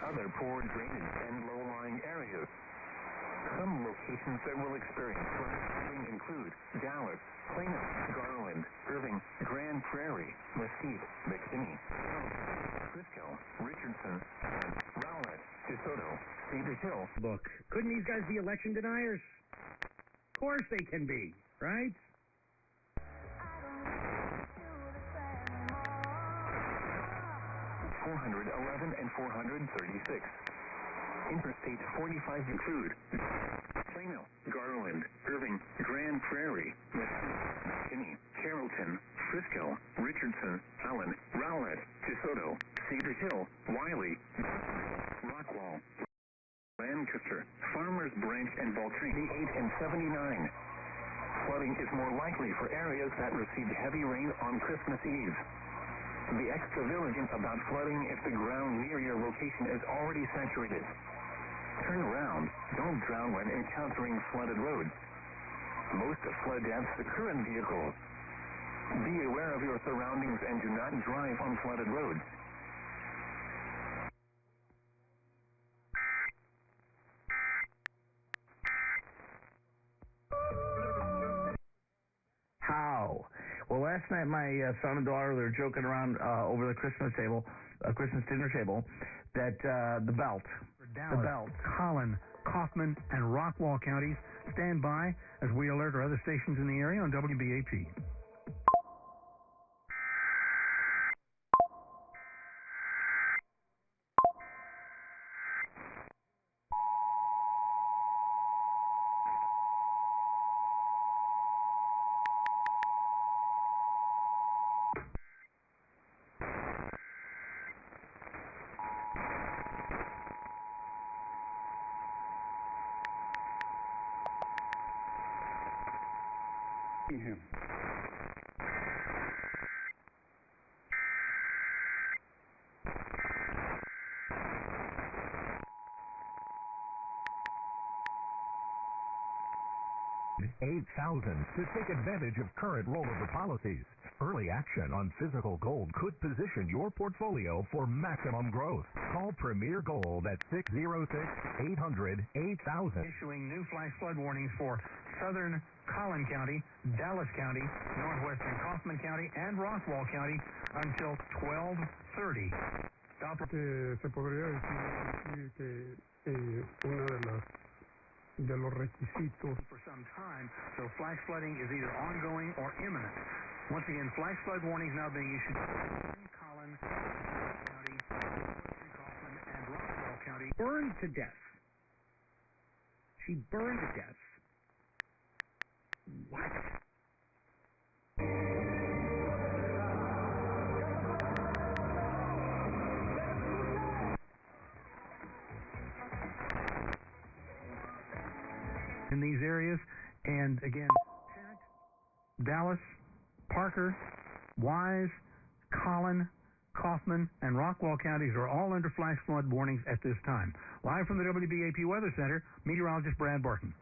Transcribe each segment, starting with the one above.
other poor drainage and low-lying areas. Some locations that will experience flooding include Dallas, Plano, Garland, Irving, Grand Prairie, Mesquite, McKinney, Frisco, Richardson, Rowlett, DeSoto, Cedar Hill. Look, couldn't these guys be election deniers? Of course they can be, right? 411 and 436. Interstate 45 include Plano, Garland, Irving, Grand Prairie, McKinney, Carrollton, Frisco, Richardson, Allen, Rowlett, DeSoto, Cedar Hill, Wiley, Rockwall, Lancaster, Farmers Branch, and Volcano 8 and 79. Flooding is more likely for areas that received heavy rain on Christmas Eve. Be extra vigilant about flooding if the ground near your location is already saturated. Turn around. Don't drown when encountering flooded roads. Most flood deaths occur in vehicles. Be aware of your surroundings and do not drive on flooded roads. How? Well, last night my son and daughter, they were joking around over the Christmas dinner table, that the belt, Collin, Kaufman, and Rockwall counties stand by as we alert our other stations in the area on WBAP. him. $8,000 to take advantage of current rollover policies. Early action on physical gold could position your portfolio for maximum growth. Call Premier Gold at 606-800-8000. Issuing new flash flood warnings for southern Collin County, Dallas County, northwestern Kaufman County, and Rockwall County until 12:30. Se podría decir que una de los requisitos for some time, so flash flooding is either ongoing or imminent. Once again, flash flood warnings now being issued in Collin County, Kaufman, and Rockwall County. Burned to death. She burned to death. What? In these areas, and again, Dallas, Parker, Wise, Collin, Kaufman, and Rockwall counties are all under flash flood warnings at this time. Live from the WBAP Weather Center, meteorologist Brad Barton.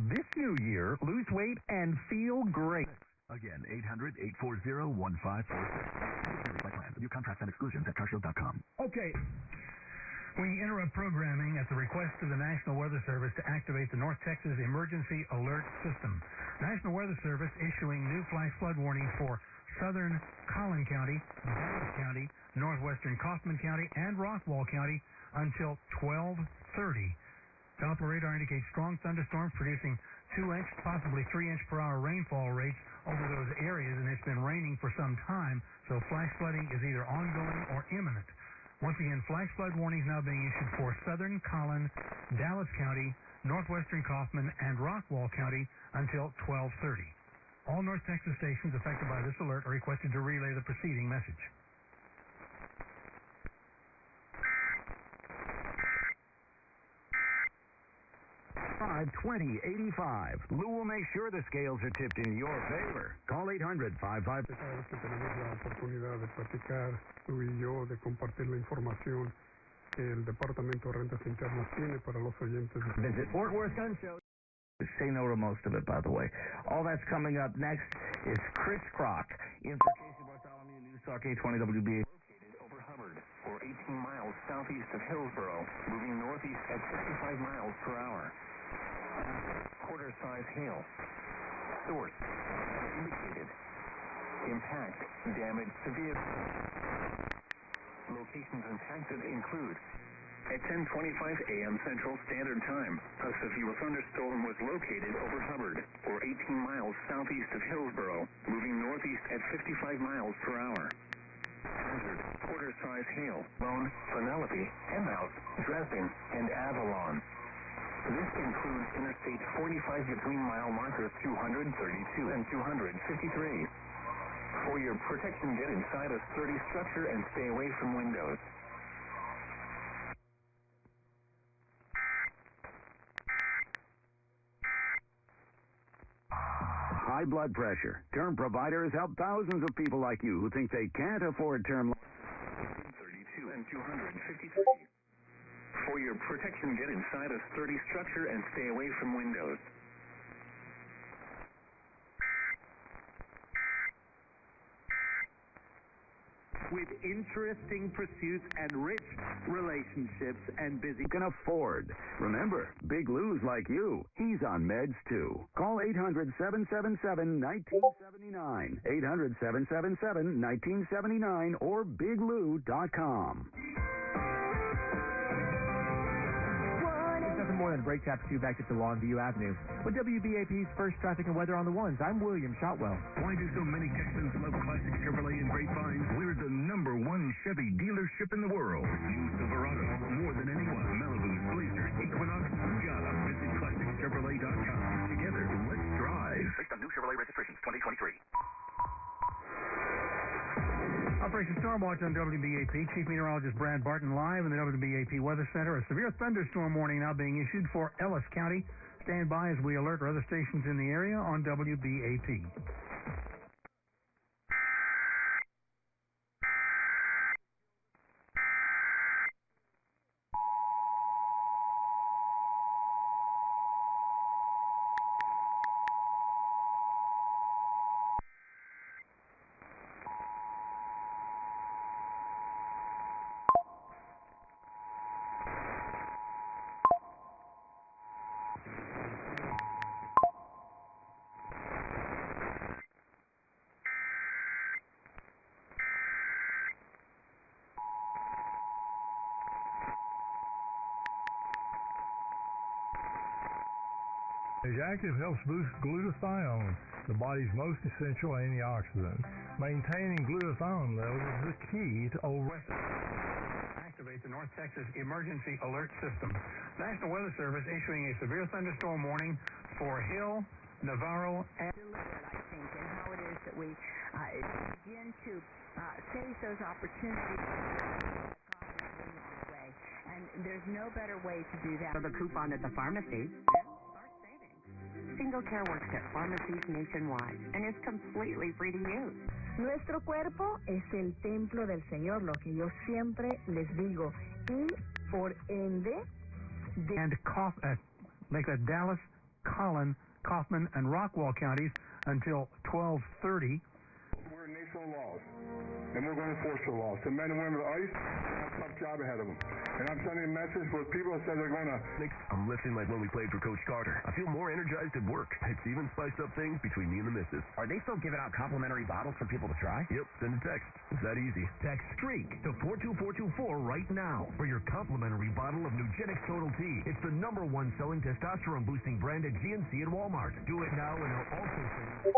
This new year, lose weight and feel great. Again, 800-840-1546. View contracts and exclusions at carshield.com. Okay. We interrupt programming at the request of the National Weather Service to activate the North Texas Emergency Alert System. National Weather Service issuing new flash flood warnings for southern Collin County, Dallas County, northwestern Kaufman County, and Rockwall County until 12:30. Doppler radar indicates strong thunderstorms producing 2-inch, possibly 3-inch per hour rainfall rates over those areas, and it's been raining for some time, so flash flooding is either ongoing or imminent. Once again, flash flood warnings now being issued for southern Collin, Dallas County, northwestern Kaufman, and Rockwall County until 12:30. All North Texas stations affected by this alert are requested to relay the preceding message. 520-85. Lou will make sure the scales are tipped in your favor. Call 800-55. Cada vez que tenemos la oportunidad de platicar, tú y yo, de compartir la información que el Departamento de Rentas Internas tiene para los oyentes. Visit Fort Worth Gun Show. Say no to most of it, by the way. All that's coming up next is Chris Crock in for Casey Bartholomew, News Talk 820 WBA. Located over Hubbard for 18 miles southeast of Hillsboro, moving northeast at 55 miles per hour. Quarter-size hail. Source as indicated. Impact damage to vehicle. Locations impacted include: at 10:25 a.m. Central Standard Time, a severe thunderstorm was located over Hubbard, or 18 miles southeast of Hillsboro, moving northeast at 55 miles per hour. Hazard: quarter-size hail, Lone, Penelope, Hemhouse, Dresden, and Avalon. This includes Interstate 45 between mile markers 232 and 253. For your protection, get inside a sturdy structure and stay away from windows. High blood pressure. Term providers help thousands of people like you who think they can't afford term. 32 and 253. For your protection, get inside a sturdy structure and stay away from windows. With interesting pursuits and rich relationships and busy... You can afford. Remember, Big Lou's like you. He's on meds too. Call 800-777-1979. 800-777-1979 or biglou.com. More than a break tap queue back to Longview Avenue. With WBAP's first traffic and weather on the ones, I'm William Shotwell. Why do so many Texans love classic Chevrolet and Grapevine? We're the #1 Chevy dealership in the world. New Silverado, more than anyone. Malibu's, Blazers, Equinox, gotta visit ClassicChevrolet.com. Together, let's drive. Based on new Chevrolet registrations 2023. Operation Stormwatch on WBAP. Chief Meteorologist Brad Barton live in the WBAP Weather Center. A severe thunderstorm warning now being issued for Ellis County. Stand by as we alert other stations in the area on WBAP. Active helps boost glutathione, the body's most essential antioxidant. Maintaining glutathione levels is the key to Activate the North Texas Emergency Alert System. National Weather Service issuing a severe thunderstorm warning for Hill, Navarro, and... I think, and how it is that we begin to seize those opportunities. And there's no better way to do that. The coupon at the pharmacy. Single Care works at pharmacies nationwide and is completely free to use. Nuestro cuerpo es el templo del Señor, lo que yo siempre les digo. Y por ende... make that Dallas, Collin, Kaufman, and Rockwall counties until 12:30. We're national laws, and we're going to enforce the laws. The men and women of ICE have a tough job ahead of them. And I'm sending a message for people that said they're going to... I'm lifting like when we played for Coach Carter. I feel more energized at work. It's even spiced up things between me and the missus. Are they still giving out complimentary bottles for people to try? Yep, send a text. It's that easy. Text STREAK to 42424 right now for your complimentary bottle of Nugenix Total T. It's the #1 selling testosterone-boosting brand at GNC and Walmart. Do it now, and they'll also send you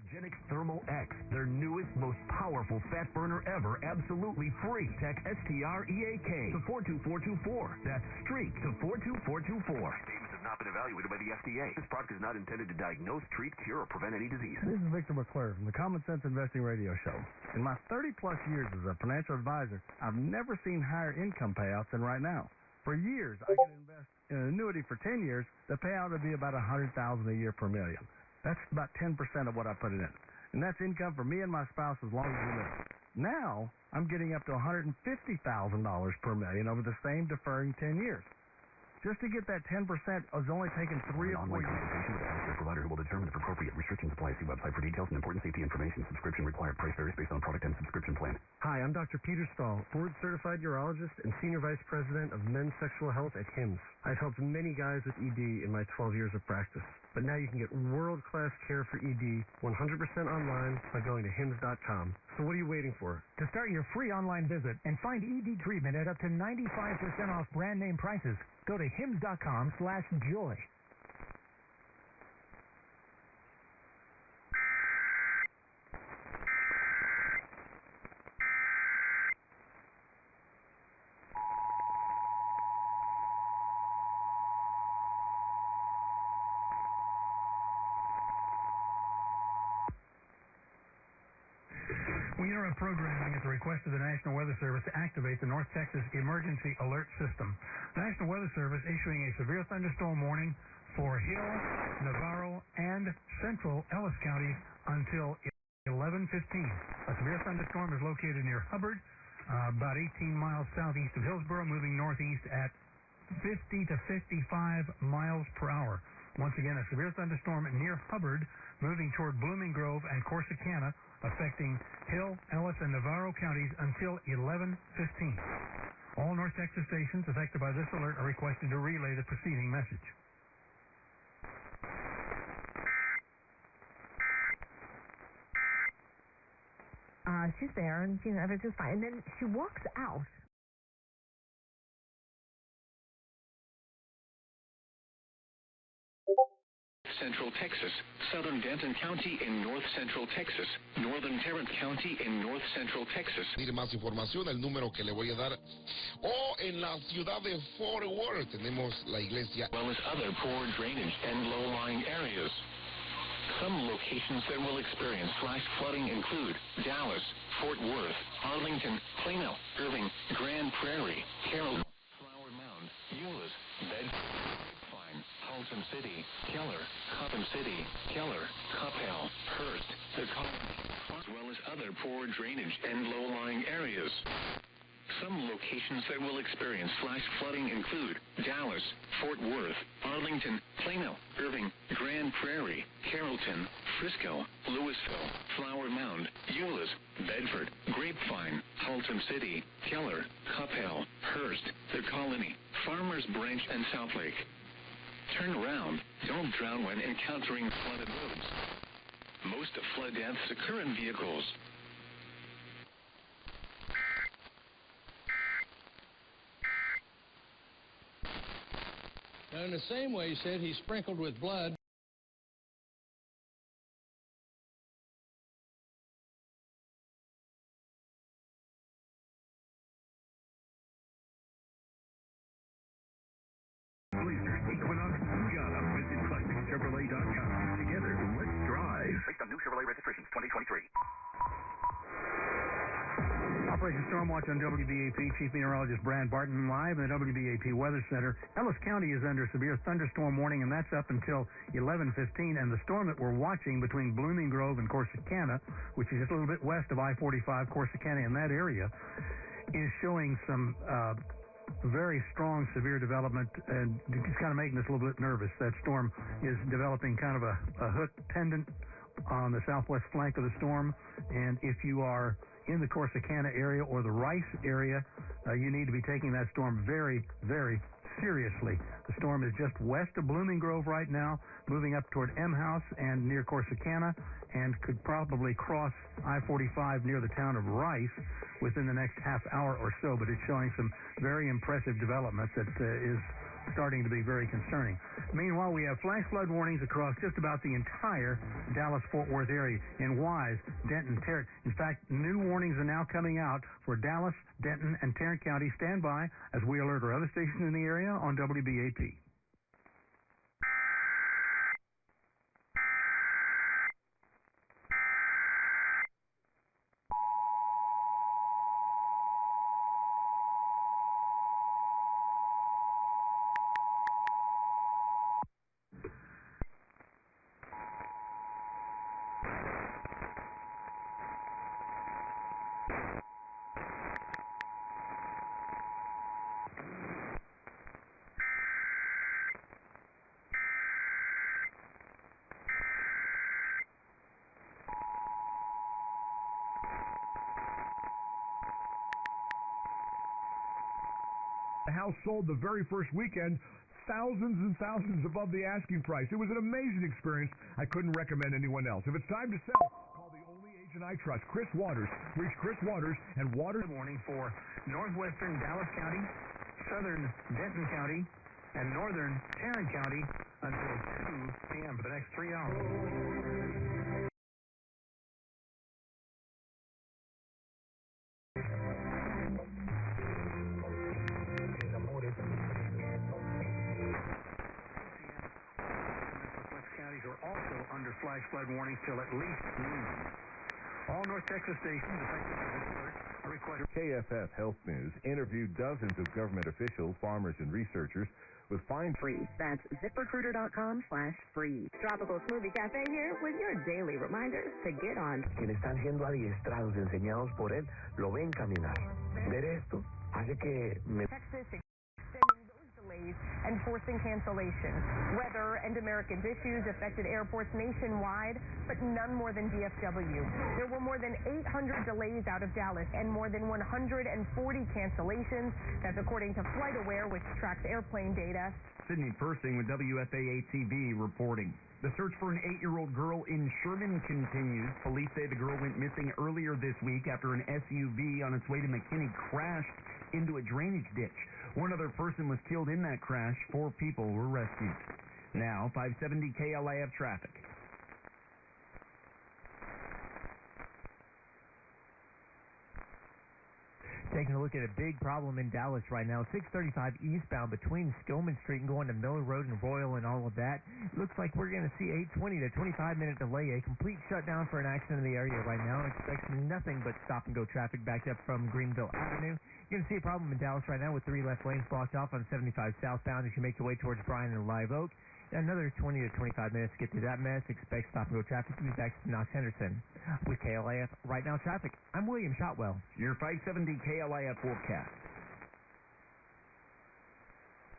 Nugenix Thermal X, their newest, most powerful fat burner ever, absolutely free. Text STREAK to 42424. That's STREAK to 42424. Statements have not been evaluated by the FDA. This product is not intended to diagnose, treat, cure, or prevent any disease. This is Victor McClure from the Common Sense Investing Radio Show. In my 30-plus years as a financial advisor, I've never seen higher income payouts than right now. For years, I could invest in an annuity for 10 years. The payout would be about $100,000 a year per million. That's about 10% of what I put it in. And that's income for me and my spouse as long as we live. Now, I'm getting up to $150,000 per million over the same deferring 10 years. Just to get that 10% is only taking 3 or 4 online years. consultation with a healthcare provider who will determine if appropriate restrictions apply. See website for details and important safety information. Subscription required. Price varies based on product and subscription plan. Hi, I'm Dr. Peter Stahl, board-certified urologist and Senior Vice President of Men's Sexual Health at HIMSS. I've helped many guys with ED in my 12 years of practice. But now you can get world-class care for ED 100% online by going to HIMSS.com. So what are you waiting for? To start your free online visit and find ED treatment at up to 95% off brand name prices, go to HIMSS.com/joy. We interrupt programming at the request of the National Weather Service to activate the North Texas Emergency Alert System. The National Weather Service issuing a severe thunderstorm warning for Hill, Navarro, and central Ellis counties until 11:15. A severe thunderstorm is located near Hubbard, about 18 miles southeast of Hillsboro, moving northeast at 50 to 55 miles per hour. Once again, a severe thunderstorm near Hubbard, moving toward Blooming Grove and Corsicana, affecting Hill, Ellis, and Navarro counties until 11:15. All North Texas stations affected by this alert are requested to relay the preceding message. She's there, and everything's fine. And then she walks out. Central Texas, southern Denton County in north central Texas, northern Tarrant County in north central Texas. Tiene más información, el número que le voy a dar. O en la ciudad de Fort Worth tenemos la iglesia. As well as other poor drainage and low-lying areas. Some locations that will experience flash flooding include Dallas, Fort Worth, Arlington, Plano, Irving, Grand Prairie, Carroll, Flower Mound, Euless, Bedford, Haltom City, Keller, Coppin City, Keller, Coppell, Hurst, the as well as other poor drainage and low-lying areas. Some locations that will experience flash flooding include Dallas, Fort Worth, Arlington, Plano, Irving, Grand Prairie, Carrollton, Frisco, Louisville, Flower Mound, Euless, Bedford, Grapevine, Haltom City, Keller, Coppell, Hurst, the Colony, Farmers Branch, and Southlake. Turn around. Don't drown when encountering flooded roads. Most flood deaths occur in vehicles. Now, in the same way, he said he's sprinkled with blood. Chevrolet.com. Together, let's drive. Based on new Chevrolet registrations 2023. Operation Stormwatch on WBAP. Chief Meteorologist Brad Barton live in the WBAP Weather Center. Ellis County is under severe thunderstorm warning, and that's up until 11:15. And the storm that we're watching between Blooming Grove and Corsicana, which is just a little bit west of I-45, Corsicana in that area, is showing some very strong severe development, and it's kind of making us a little bit nervous. That storm is developing kind of a hook pendant on the southwest flank of the storm, and if you are in the Corsicana area or the Rice area, you need to be taking that storm very, very seriously. The storm is just west of Blooming Grove right now, moving up toward M House and near Corsicana, and could probably cross I-45 near the town of Rice within the next half hour or so, but it's showing some very impressive development that is starting to be very concerning. Meanwhile, we have flash flood warnings across just about the entire Dallas-Fort Worth area in Wise, Denton, Tarrant. In fact, new warnings are now coming out for Dallas, Denton, and Tarrant County. Stand by as we alert our other stations in the area on WBAP. The house sold the very first weekend, thousands and thousands above the asking price. It was an amazing experience. I couldn't recommend anyone else. If it's time to sell, call the only agent I trust, Chris Waters. Reach Chris Waters and Waters. Warning for northwestern Dallas County, southern Denton County, and northern Tarrant County until 2 p.m. for the next 3 hours. Counties are also under flash flood warnings till at least noon. All North Texas stations affected by this alert are required. KFF Health News interviewed dozens of government officials, farmers, and researchers with fine free. That's ZipRecruiter.com/free. Tropical Smoothie Cafe here with your daily reminders to get on. Quienes están siendo adiestrados, enseñados por él, lo ven caminar. Ver esto hace que me... Texas extending those delays and forcing cancellation. Weather and American issues affected airports nationwide, but none more than DFW. There were more than 800 delays out of Dallas and more than 140 cancellations. That's according to FlightAware, which tracks airplane data. Sydney Persing with WFAA-TV reporting. The search for an 8-year-old girl in Sherman continues. Police say the girl went missing earlier this week after an SUV on its way to McKinney crashed into a drainage ditch. One other person was killed in that crash. 4 people were rescued. Now, 570 KLIF traffic. Taking a look at a big problem in Dallas right now. 635 eastbound between Skillman Street and going to Miller Road and Royal and all of that. Looks like we're going to see a 20 to 25-minute delay. A complete shutdown for an accident in the area right now. Expect nothing but stop-and-go traffic backed up from Greenville Avenue. You're going to see a problem in Dallas right now with 3 left lanes blocked off on 75 southbound as you make your way towards Bryan and Live Oak. Another 20 to 25 minutes to get through that mess. Expect stop-and-go traffic to be back to Knox Henderson. With KLIF Right Now Traffic, I'm William Shotwell. Your 570 KLIF forecast.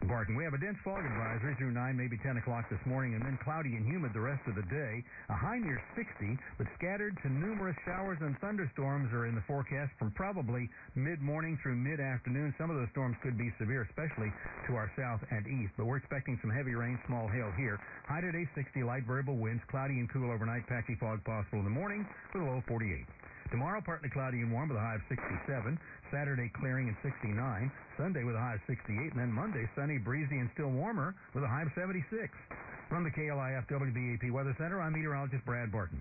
Barton. We have a dense fog advisory through 9, maybe 10 o'clock this morning, and then cloudy and humid the rest of the day. A high near 60, but scattered to numerous showers and thunderstorms are in the forecast from probably mid-morning through mid-afternoon. Some of those storms could be severe, especially to our south and east, but we're expecting some heavy rain, small hail here. High today 60, light variable winds, cloudy and cool overnight, patchy fog possible in the morning with a low 48. Tomorrow, partly cloudy and warm with a high of 67. Saturday, clearing and 69. Sunday with a high of 68. And then Monday, sunny, breezy, and still warmer with a high of 76. From the KLIF WBAP Weather Center, I'm meteorologist Brad Barton.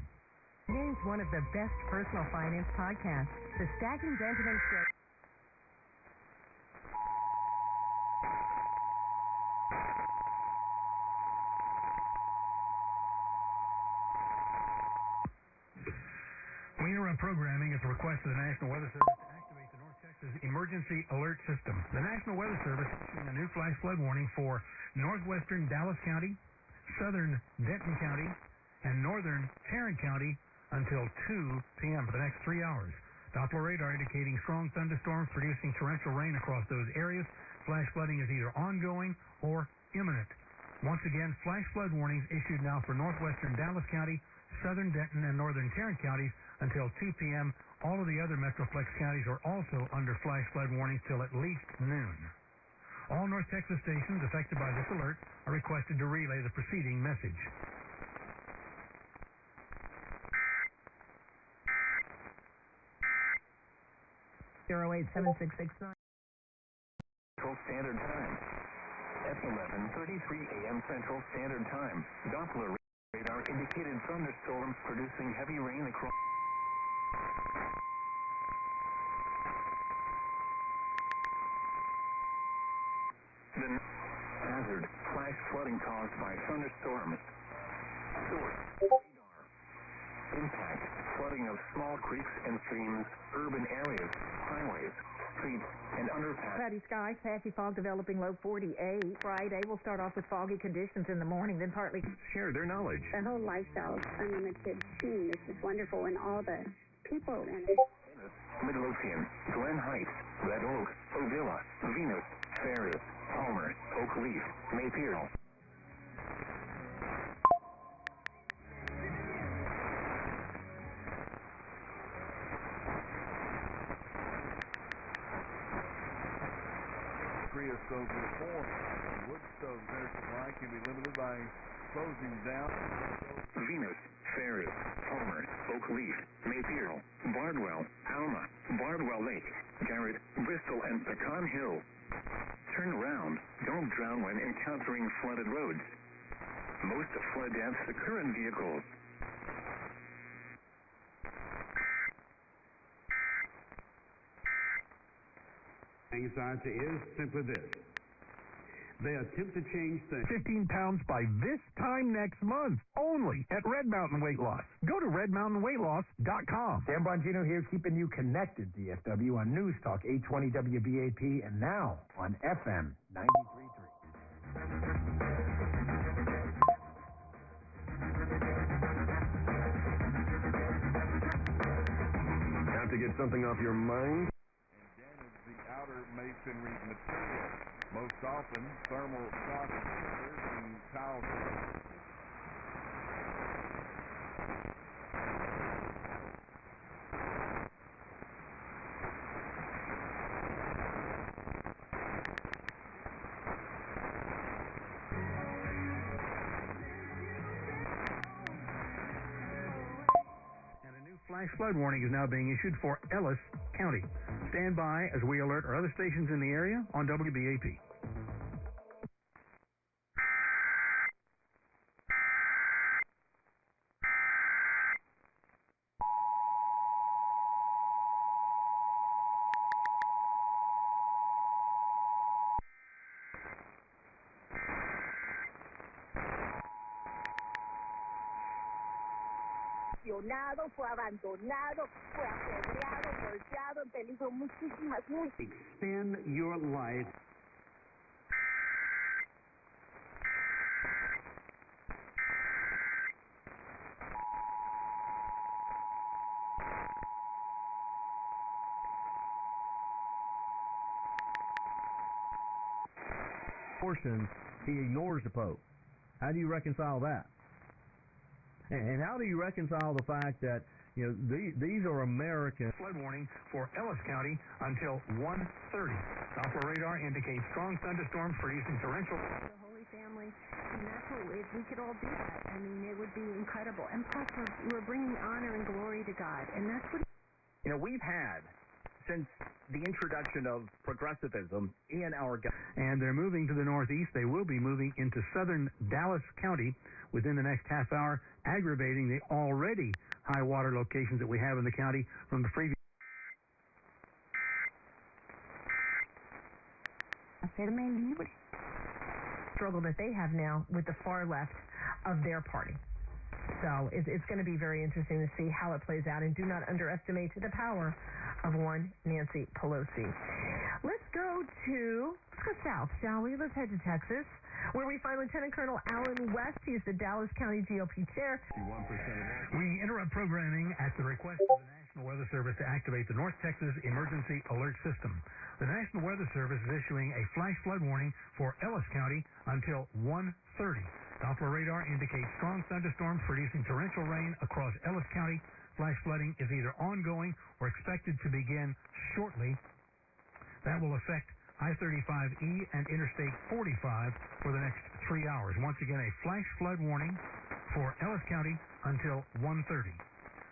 Named one of the best personal finance podcasts, the Stacking Benjamin Show. We interrupt programming at the request of the National Weather Service to activate the North Texas Emergency Alert System. The National Weather Service is issuing a new flash flood warning for northwestern Dallas County, southern Denton County, and northern Tarrant County until 2 p.m. for the next 3 hours. Doppler radar indicating strong thunderstorms producing torrential rain across those areas. Flash flooding is either ongoing or imminent. Once again, flash flood warnings issued now for northwestern Dallas County, southern Denton, and northern Tarrant counties until 2 p.m. All of the other Metroplex counties are also under flash flood warnings till at least noon. All North Texas stations affected by this alert are requested to relay the preceding message. (08766). Central Standard Time. At 11:33 a.m. Central Standard Time, Doppler radar indicated thunderstorms producing heavy rain across. The hazard, flash flooding caused by thunderstorms. Source, radar. Impact, flooding of small creeks and streams, urban areas, highways, streets, and underpass. Cloudy skies, patchy fog developing, low 48. Friday, we'll start off with foggy conditions in the morning, then partly... Share their knowledge. The whole lifestyle, unlimited scene is just wonderful, and all the people in it. Midlothian, Glen Heights, Red Oak, Odilla, Venus, Ferris, Palmer, Oak Leaf, Mayfield. creosote reform. Wood stove center supply can be limited by closing down. Venus, Ferris, Palmer, Oak Leaf, Mayfield, Bardwell, Alma, Bardwell Lake, Garrett, Bristol, and Pecan Hill. Turn around. Don't drown when encountering flooded roads. Most flood deaths occur in vehicles. Anxiety is simply this. They attempt to change things. 15 pounds by this time next month, only at Red Mountain Weight Loss. Go to redmountainweightloss.com. Dan Bongino here, keeping you connected, DFW, on News Talk 820 WBAP, and now on FM 93.3. Have to get something off your mind? Damage the outer masonry material. Most often, thermal shock absorbers and tile. And a new flash flood warning is now being issued for Ellis County. Stand by as we alert our other stations in the area on WBAP. Fue abandonado, fue apedreado, golpeado, en peligro muchísimas. Extend your life. Portion, he ignores the Pope. How do you reconcile that? And how do you reconcile the fact that, you know, these are American? Flood warning for Ellis County until 1:30. Doppler radar indicates strong thunderstorms producing torrential. The Holy Family, and that's what, if we could all do that, I mean, it would be incredible. And plus, we're bringing honor and glory to God, and that's what. You know, we've had, since the introduction of progressivism in our government. And they're moving to the northeast. They will be moving into southern Dallas County within the next half hour, aggravating the already high water locations that we have in the county from the previous. Struggle that they have now with the far left of their party. So it's going to be very interesting to see how it plays out, and do not underestimate the power of one Nancy Pelosi. Let's go south, shall we? Let's head to Texas, where we find Lieutenant Colonel Alan West. He is the Dallas County GOP chair. We interrupt programming at the request of the National Weather Service to activate the North Texas Emergency Alert System. The National Weather Service is issuing a flash flood warning for Ellis County until 1:30. Doppler radar indicates strong thunderstorms producing torrential rain across Ellis County. Flash flooding is either ongoing or expected to begin shortly. That will affect I-35E and Interstate 45 for the next 3 hours. Once again, a flash flood warning for Ellis County until 1:30.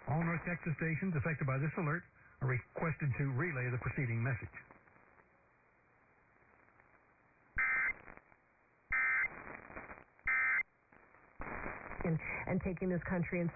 All North Texas stations affected by this alert are requested to relay the preceding message. And taking this country in